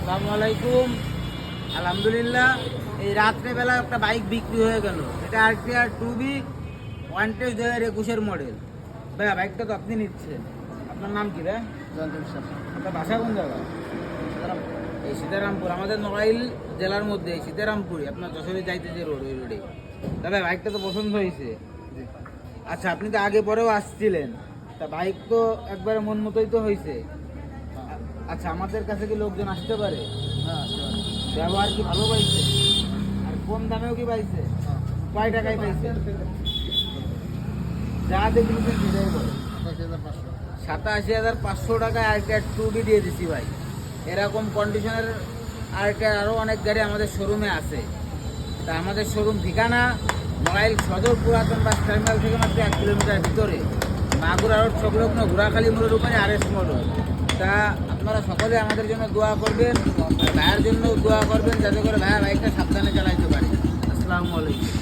আসসালামু আলাইকুম। আলহামদুলিল্লাহ, এই রাত্রেবেলা একটা বাইক বিক্রি হয়ে গেল। এটা আরটিআর 2B 2021 মডেল। ভাইয়া, বাইকটা তো আপনি নিচ্ছেন, আপনার নাম কি ভাই? আপনার বাসা কোন জায়গা? এই সীতারামপুর, আমাদের নড়াইল জেলার মধ্যে এই সীতারামপুরে, আপনার যশোরে যাইতে যে রোড, ওই রোডে। দাদা, বাইকটা তো পছন্দ হয়েছে। আচ্ছা, আপনি তো আগে পরেও আসছিলেন, তা বাইক তো একবারে মন মতোই তো হয়েছে। আচ্ছা, আমাদের কাছে কি লোকজন আসতে পারে? ব্যবহার কি ভালো পাইছে? আর কম দামেও কি পাইছে? কয় টাকায় পাইছে? যা দেখেছেন সেটাই বলে। 87,500 টাকায় আরটিআর 2B দিয়ে দিচ্ছি ভাই। এরকম কন্ডিশনের আরটিআর আরও অনেক গাড়ি আমাদের শোরুমে আছে। তা আমাদের শোরুম ঠিকানা নড়াইল সদর পুরাতন বাস টার্মিনাল থেকে মাত্র 1 কিলোমিটার ভিতরে, মাগুরা রোড সংলগ্ন ঘোড়াখালী মোড়ের উপরে RS মোড়। তা আপনারা সকলে আমাদের জন্য দোয়া করবেন, আর ভাইয়ের জন্য দোয়া করবেন, যাতে করে ভাইয়া বাইকটা সাবধানে চালাইতে পারে। আসসালামু আলাইকুম।